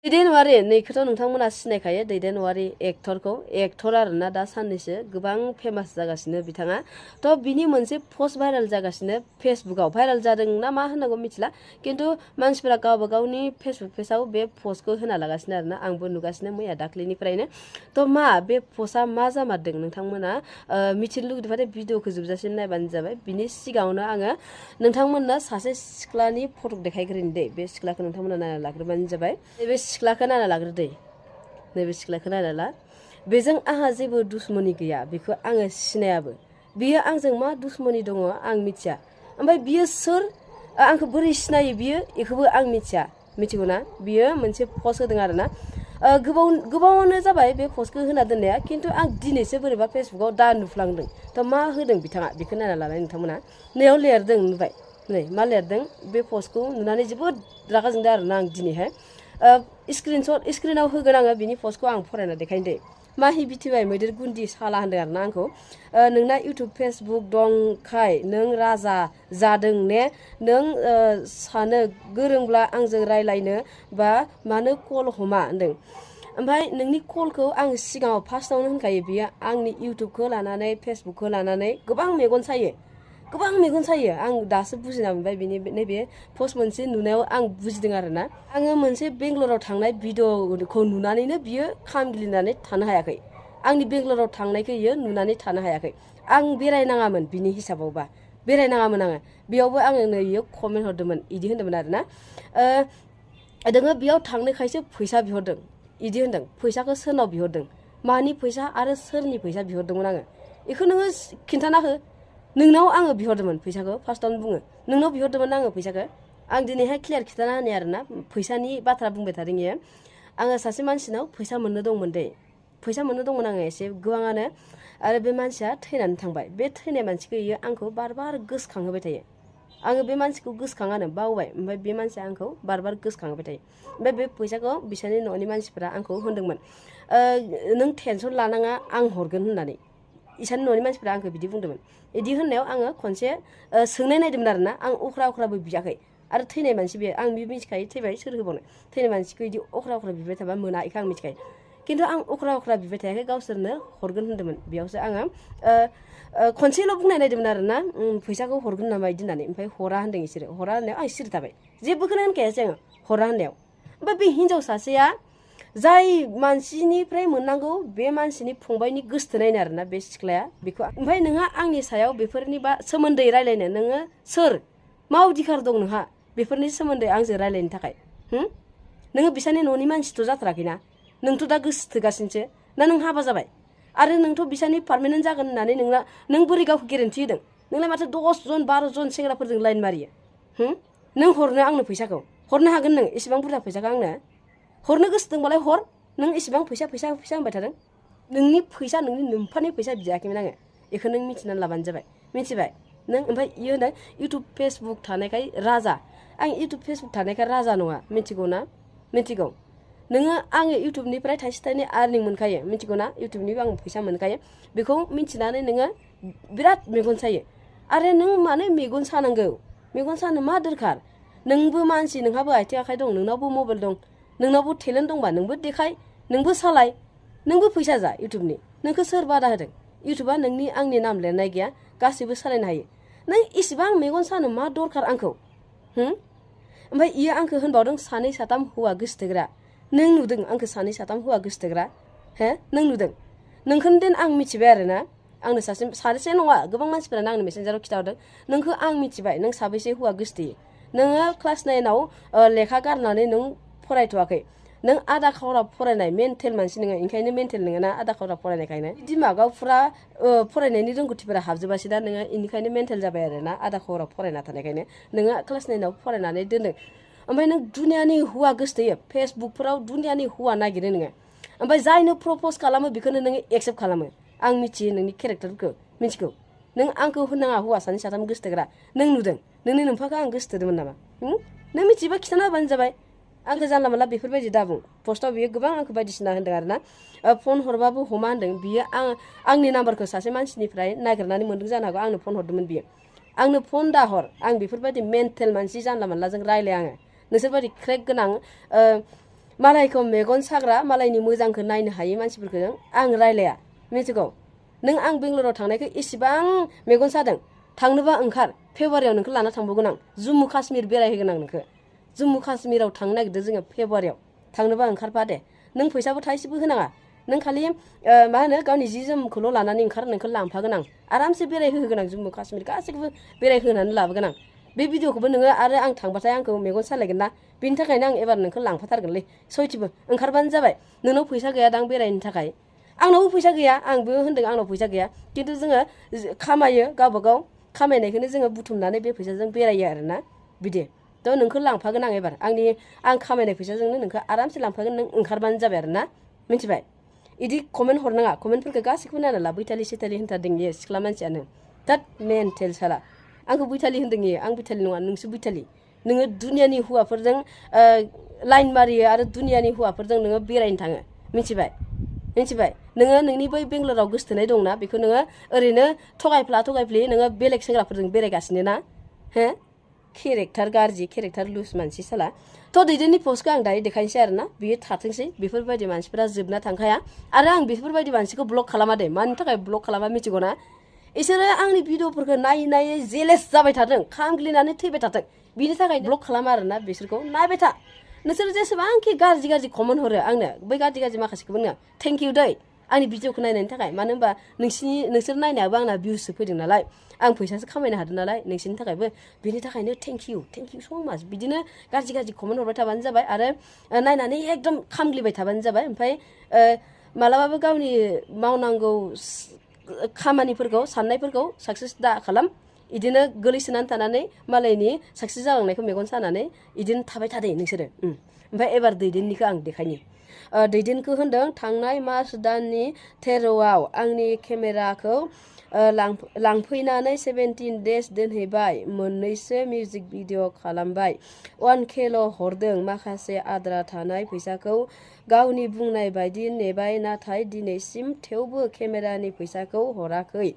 दैदेनवारि नैखौथ' नोंथांमोना सिनायखायो दैदेनवारि एक्टर आरोना दा साननैसो गोबां फेमास जागासिनो बिथाङा थ' बिनि मोनसे पस्ट भाइरेल जागासिनो फेसबुकाव भाइरेल जादों ना मा होनांगौ मिथिला खिन्थु मानसिफोरा गावबा गावनि फेसबुक पेजाव बे पस्टखौ होना लागासिनो आरोना आंबो नुगासिनो मैया दाख्लैनिफ्रायनो थ' मा बे पस्टआ मा जामारदों नोंथांमोना मिथिनो लुगैदोंबाथाय भिडिअखौ जोबजासिम नायबानो जाबाय बिनि सिगाङावनो आङो नोंथांमोननो सासे सिख्लानि फट' देखायग्रोनि दै बे सिख्लाखौ नोंथांमोना नायना लाग्रोबानो जाबाय बे सिख्लाखौ नायना लाग्रो दै नैबे सिख्लाखौ नायना ला बेजों आंहा जेबो दुश्मनी गैया बेखौ आङो सिनायाबो बियो आंजों मा दुश्मनी दङ आं मिथिया ओमफ्राय बियो सोर आंखौ बोरै सिनायो बियो बेखौबो आं मिथिया मिथिगौ ना बियो मोनसे पस्ट होदों आरोना गोबावानो जाबाय बे पस्टखौ होना दोननाया खिन्थु आं दिनैसो बोरैबा फेसबुकाव दा नुफ्लांदों थ' मा होदों बिथाङा बेखौ नायना लानाय नोंथांमोना नैयाव लिरदों नुबाय नै मा लिरदों बे पस्टखौ नुनानै जोबोद रागा जोंदों आरोना आं दिनैहाय स्क्रिनाव होगोन आङो बिनि पस्टखौ आं फरायना देखायनो दे माहि बिथिबाय मैदेर गुन्दि साला होनदों आरोना आंखौ नोंना इउटुब फेसबुक दंखाय नों राजा जादों ने नों सानो गोरोंब्ला आंजों रायलायनो बा मानो कल हमा होनदों ओमफ्राय नोंनि कलखौ आं सिगाङाव फार्स्टआवनो होनखायो बियो आंनि इउटुबखौ लानानै फेसबुकखौ लानानै गोबां मेगन सायो आं दासो बुजिना मोनबाय बिनि नैबे पस्ट मोनसे नुनायाव आं बुजिदों आरोना आङो मोनसे बेंगलराव थांनाय भिडिअखौ नुनानैनो बियो खामग्लिनानै थानो हायाखै आंनि बेंगलराव थांनायखौ बियो नुनानै थानो हायाखै आं बेरायनाङामोन बिनि हिसाबावबा बेरायनाङामोन आङो बेयावबो आङो नैयो कमेन्ट हरदोंमोन इदि होन्दोंमोन आरोना नोङो बेयाव थांनायखायसो फैसा बिहरदों इदि होन्दों फैसाखौ सोरनाव बिहरदों मानि फैसा आरो सोरनि फैसा बिहरदोंमोन आङो बेखौ नोङो खिन्थाना हो नोंनाव आङो बिहरदोंमोन फैसाखौ फार्स्टआवनो बुङो नोंनाव बिहरदोंमोन आङो फैसाखौ आं दिनैहाय क्लियार खिन्थाना होनाय आरोना फैसानि बाथ्रा बुंबाय थादों इयो आङो सासे मानसिनाव फैसा मोननो दंमोन दै फैसा मोननो दंमोन आङो एसे गोबाङानो आरो बे मानसिया थैनानै थांबाय बे थैनाय मानसिखौ इयो आंखौ बार बार गोसोखांहोबाय थायो आङो बे मानसिखौ गोसोखाङानो बावबाय ओमफ्राय बे मानसिया आंखौ बार बार गोसोखांहोबाय थायो ओमफ्राय बे फैसाखौ बिसोरनि न'नि मानसिफोरा आंखौ होनदोंमोन नों टेनसन लानाङा आं हरगोन होननानै इसानि न'नि मानसिफोरा आंखौ बिदि बुंदोंमोन बिदि होननायाव आङो खनसे सोंनाय नायदोंमोन आरोना आं अख्राबो बियाखै आरो थैनाय मानसि बे आं बे मिथिखायो थैबाय सोर होबावनो थैनाय मानसिखौ बिदि अख्रा बिबाय थाबा मोना इखौ आं मिथिखायो खिन्थु आं अख्रा बिबाय थायाखै गावसोरनो हरगोन होन्दोंमोन बेयावसो आङो खनसेल' बुंनाय नायदोंमोन आरोना फैसाखौ हरगोन नामा बिदि होननानै ओमफ्राय हरा होन्दों बिसोरो हरा होननायाव आं सिरि थाबाय जेबोखौनो होनखायासै आङो हरा होननायाव ओमफ्राय बे हिनजाव सासेया जाय मानसिनिफ्राय मोननांगौ बे मानसिनि फंबायनि गोसथोनायनो आरोना बे सिख्लाया बेखौ ओमफ्राय नोंहा आंनि सायाव बेफोरनि सोमोन्दै रायलायनो नोङो सोर मा अधिकार दं नोंहा बेफोरनि सोमोन्दै आंजों रायलायनो थाखाय नोङो बिसानि न'नि मानसिथ' जाथाराखैना नोंथ' दा गोसो थोगासिनोसो ना नों हाबा जाबाय आरो नोंथ' बिसानि पार्मानेन्ट जागोन होननानै नों बोरै गावखौ गेरेन्टि होदों नोंलाय माथो 10 जन 12 जन सेंग्राफोरजों लाइन मारियो नों हरनो आंनो फैसाखौ हरनो हागोन नों एसेबां बुरजा फैसाखौ आंनो हरनो गोसो दंबालाय हर नों एसेबां फैसा होनबाय थादों नोंनि फैसा नोंनि नोम्फानि फैसा बियाखैमोन आङो बेखौ नों मिथिनानै लाबानो जाबाय मिथिबाय नों ओमफ्राय इयो होनो इउटुब फेसबुक थानायखाय राजा आं इउटुब फेसबुक थानायखाय राजा नङा मिथिगौ ना मिथिगौ नोङो आङो इउटुबनिफ्राय थाइसे थाइनै आर्निं मोनखायो मिथिगौ ना इउटुबनिबो आं फैसा मोनखायो बेखौ मिथिनानै नोङो बिराद मेगन सायो आरो नों मानो मेगन सानांगौ मेगन सानो मा दरखार नोंबो मानसि नोंहाबो आथिं आखाइ दं नोंनावबो मबाइल दं नोंनावबो टेलेन्ट दंबा नोंबो देखाय नोंबो सालाय नोंबो फैसा जा इउटुबनि नोंखौ सोर बादा होदों इउटुबा नोंनि आंनि नाम लिरनाय गैया गासैबो सालायनो हायो नों इसेबां मेगन सानो मा दरखार आंखौ ओमफ्राय इयो आंखौ होनबावदों सानै साथाम हौवा गोसोथोग्रा नों नुदों आंखौ सानै साथाम हौवा गोसोथोग्रा नों नुदों नोंखौनो देन आं मिथिबाय आरोना आंनो सासे नङा गोबां मानसिफोरानो आंनो मेसेन्जाराव खिथाहरदों नोंखौ आं मिथिबाय नों साबैसे हौवा गोसोथोयो नोङो क्लास 9आव लेखा गारनानै नों फरायथ'वाखै नों आदा खावरा फरायनाय मेन्टेल मानसि नोङो ओंखायनो मेन्टेल नोङो ना आदा खावरा फरायनायखायनो दिमागाव फुरा फरायनायनि रोंगौथिफोरा हाबजोबासै दा नोङो इनिखायनो मेन्टेल जाबाय आरोना आदा खावरा फरायना थानायखायनो नोङो क्लास 9आव फरायनानै दोनदों ओमफ्राय नों दुनियानि हौवा गोसोथोयो फेसबुकफोराव दुनियानि हौवा नागिरो नोङो ओमफ्राय जायनो प्रप'ज खालामो बेखौनो नोङो एक्सेप्ट खालामो आं मिथियो नोंनि केरेक्टारफोरखौ मिथिगौ नों आंखौ होनाङा हौवा सानै साथाम गोसोथोग्रा नों नुदों नोंनि नोम्फाखौ आं गोसोथोदोंमोन नामा नों मिथिबा खिथाना होबानो जाबाय आंखौ जानला मोनला बेफोरबायदि दाबुं पस्टआव बियो गोबां आंखौ बायदिसिना होनदों आरोना फन हरबाबो हमा होनदों बियो आंनि नाम्बारखौ सासे मानसिनिफ्राय नागिरनानै मोन्दों जानो हागौ आंनो फन हरदोंमोन बियो आंनो फन दाहर आं बेफोरबायदि मेन्टेल मानसि जानला मोनलाजों रायलाय आङो नोंसोरबायदि क्रेक गोनां मालायखौ मेगन साग्रा मालायनि मोजांखौ नायनो हायै मानसिफोरखौ आं रायलाया मिथिगौ नों आं बेंगलराव थांनायखौ इसेबां मेगन सादों थांनोबा ओंखार फेब्रुवारियाव नोंखौ लाना थांबावगोन आं जम्मु काश्मीर बेरायहोगोन आं नोंखौ जम्मु काश्मीराव थांनो नागिरदों जोङो फेब्रुवारियाव थांनोबा ओंखारफा दे नों फैसाबो थाइसेबो होनाङा नों खालि मा होनो गावनि जि जोमखौल' लानानै ओंखार नोंखौ लांफागोन आं आरामसे बेरायहोगोन आं जम्मु काश्मीर गासैखौबो बेरायहोनानै लाबोगोन आं बे भिडिअखौबो नोङो आरो आं थांबाथाय आंखौ मेगन सालायगोन ना बेनि थाखायनो आं एबार नोंखौ लांफाथारगोनलै सयथिबो ओंखारबानो जाबाय नोंनाव फैसा गैया दां बेरायनो थाखाय आंनावबो फैसा गैया आंबो होन्दों आंनाव फैसा गैया खिन्थु जोङो खामायो गावबागाव खामायनायखौनो जोङो बुथुमनानै बे फैसाजों बेरायो आरोना बिदि थ' नोंखौ लांफागोन आं एबार आं खामायनाय फैसाजोंनो नोंखौ आरामसे लांफागोन नों ओंखारबानो जाबाय आरोना मिथिबाय इदि कमेन्ट हरनाङा कमेन्टफोरखौ गासैखौबो नायना ला बैथालि सेथालि होनथारदों इयो सिख्ला मानसियानो तात मेन्टेल साला आंखौ बैथालि होन्दों इयो आं बैथालि नङा नोंसो बैथालि नोङो दुनियानि हौवाफोरजों लाइन मारियो आरो दुनियानि हौवाफोरजों नोङो बेरायनो थाङो मिथिबाय नोङो नोंनि बै बेंगलराव गोसथोनाय दंना बेखौ नोङो ओरैनो थगायफ्ले नोङो बेलेग सेंग्राफोरजों बेरायगासिनो ना हो केरेक्टार गाज्रि केरेक्टार लुज मानसि साला थ' दैदेननि पस्टखौ आं दायो देखायनोसै आरोना बियो थाथोंसै बेफोरबायदि मानसिफोरा जोबना थांखाया आरो आं बेफोरबायदि मानसिखौ ब्लक खालामा दे मानि थाखाय ब्लक खालामा मिथिगौ ना इसोरो आंनि भिडिअफोरखौ नायै जेलेस जाबाय थादों खामग्लिनानै थैबाय थाथों बिनि थाखाय ब्लक खालामा आरोना बिसोरखौ नायबाय था नोंसोर जेसेबांखि गाज्रि कमेन्ट हरो आंनो बै गाज्रि माखासेखौबो नोङो थेंक इउ दै आंनि भिडिअखौ नायनायनि थाखाय मानो होनबा नोंसोर नायनायाबो आंना भिउससो फैदों नालाय आं फैसासो खामायनो हादों नालाय नोंसोरनि थाखायबो बिनि थाखायनो थेंक इउ सो माच बिदिनो गाज्रि कमेन्ट हरबाय थाबानो जाबाय आरो नायनानै एकदम खामग्लिबाय थाबानो जाबाय ओमफ्राय मालाबाबो गावनि मावनांगौ खामानिफोरखौ साननायफोरखौ साक्सेस दा खालाम इदिनो गोलैसोनानै थानानै मालायनि साक्सेस जालांनायखौ मेगन सानानै इदिनो थाबाय थादे नोंसोरो ओमफ्राय एबार दैदेननिखौ आं देखायनि दैदेनखौ होनदों थांनाय मार्च दाननि 13आव आंनि केमेराखौ लांफैनानै 17 डेज दोनहैबाय मोननैसो मिउजिक भिडिअ खालामबाय 1K'ल' हरदों माखासे आद्रा थानाय फैसाखौ गावनि बुंनाय बायदि नेबाय नाथाय दिनैसिम थेवबो केमेरानि फैसाखौ हराखै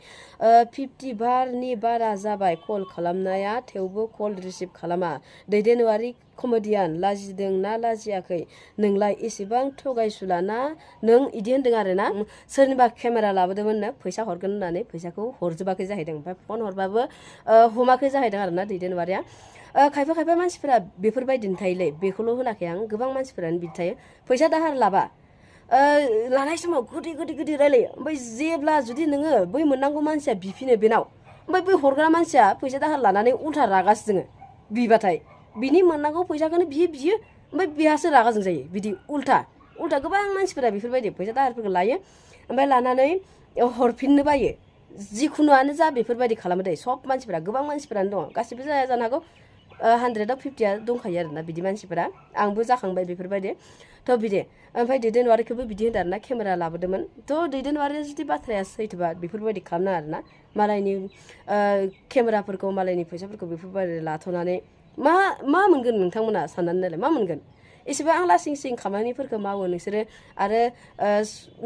50 बारनि बारा जाबाय कल खालामनाया थेवबो कल रिसिभ खालामा दैदेनवारि कमेडियान लाजिदों ना लाजियाखै नोंलाय एसेबां थगायसुला ना नों इदि होन्दों आरोना सोरनिबा केमेरा लाबोदोंमोननो फैसा हरगोन होननानै फैसाखौ हरजोबाखै जाहैदों ओमफ्राय फन हरबाबो हमाखै जाहैदों आरोना दैदेनवारिया खायफा मानसिफोरा बेफोरबायदिनो थायोलै बेखौल' होनाखै आं गोबां मानसिफोरानो बिदि थायो फैसा दाहार लाबा लानाय समाव गोदै रायलायो ओमफ्राय जेब्ला जुदि नोङो बै मोननांगौ मानसिया बिफिनो बेनाव ओमफ्राय बै हरग्रा मानसिया फैसा दाहार लानानै उल्था रागासो जोङो बिबाथाय बिनि मोननांगौ फैसाखौनो बियो ओमफ्राय बेहासो रागा जोंजायो बिदि उल्था गोबां मानसिफोरा बेफोरबायदि फैसा दाहारफोरखौ लायो ओमफ्राय लानानै हरफिननो बायो जिखुनुआनो जा बेफोरबायदि खालामो दे सब मानसिफोरा गोबां मानसिफोरानो दङ गासिबो जाया जानो हागौ 100आव 50आ दंखायो आरोना बिदि मानसिफोरा आंबो जाखांबाय बेफोरबायदि थ' बिदि ओमफ्राय दैदेनवारिखौबो बिदि होनदों आरोना केमेरा लाबोदोंमोन थ' दैदेनवारिया जुदि बाथ्राया सैथोबा बेफोरबायदि खालामनाङा आरोना मालायनि केमेराफोरखौ मालायनि फैसाफोरखौ बेफोरबायदि लाथ'नानै मा मोनगोन नोंथांमोना साननानै नायलाय मा मोनगोन एसेबां लासिं खामानिफोरखौ मावो नोंसोरो आरो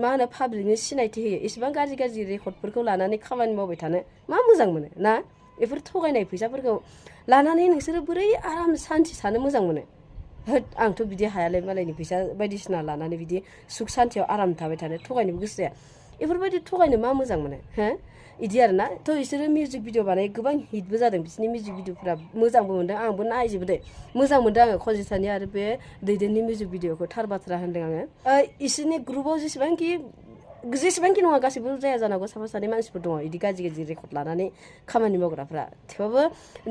मा होनो पाब्लिकनि सिनायथि होयो एसेबां गाज्रि रेकर्डफोरखौ लानानै खामानि मावबाय थानो मा मोजां मोनो ना बेफोर थगायनाय फैसाफोरखौ लानानै नोंसोरो बोरै आराम सान्थि थानो मोजां मोनो होद आंथ' बिदि हायालै मालायनि फैसा बायदिसिना लानानै बिदि सुख सान्थियाव आराम थाबाय थानो थगायनोबो गोसो जाया बेफोरबायदि थगायनो मा मोजां मोनो हो इदि आरोना थ' बिसोरो मिउजिक भिडिअ बानाय गोबां हिटबो जादों बिसोरनि मिउजिक भिडिअफोरा मोजांबो मोनदों आंबो नायजोबो दे मोजां मोनदों आङो कजितानि आरो बे दैदेननि मिउजिक भिडिअखौ थार बाथ्रा होनदों आङो इसोरनि ग्रुपाव जेसेबांखि नङा गासैबो जाया जानांगौ साफा सानै मानसिफोर दङ इदि गाज्रि रेकर्ड लानानै खामानि मावग्राफ्रा थेवबाबो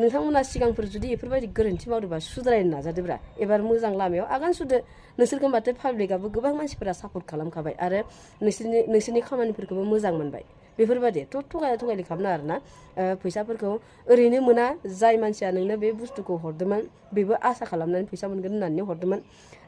नोंथांमोना सिगांफोर जुदि बेफोरबायदि गोरोन्थि मावदोंबा सुद्रायनो नाजादोब्रा एबार मोजां लामायाव आगान सुरदो नोंसोरखौ माथो पाब्लिकआबो गोबां मानसिफोरा सापर्ट खालामखाबाय आरो नोंसोरनि खामानिफोरखौबो मोजां मोनबाय बेफोरबायदि थगायलि खालामना आरोना फैसाफोरखौ ओरैनो मोना जाय मानसिया नोंनो बे बुस्थुखौ हरदोंमोन बेबो आसा खालामनानै फैसा मोनगोन होननानै हरदोंमोन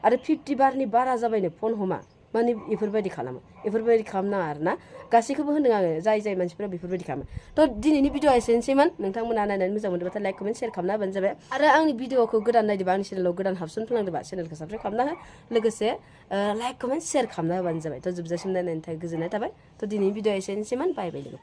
आरो 50 बारनि बारा जाबायनो फन हमा माने बेफोरबायदि खालामनाङा आरोना गासैखौबो होनदों आङो जाय मानसिफोरा बेफोरबायदि खालामो थ' दिनैनि भिडिअआ एसेनोसैमोन नोंथांमोना नायनानै मोजां मोनदोंबाथाय लाइक कमेन्ट शेयार खालामना होबानो जाबाय आरो आंनि भिडिअखौ गोदान नायदोंबा आंनि चेनेलाव गोदान हाबसनफ्लांदोंबा चेनेलखौ साबस्क्राइब खालामना हो लोगोसे लाइक कमेन्ट शेयार खालामना होबानो जाबाय थ' जोबजासिम नायनायनि थाखाय गोजोननाय थाबाय थ' दिनैनि भिडिअआ एसेनोसैमोन बाय लोगो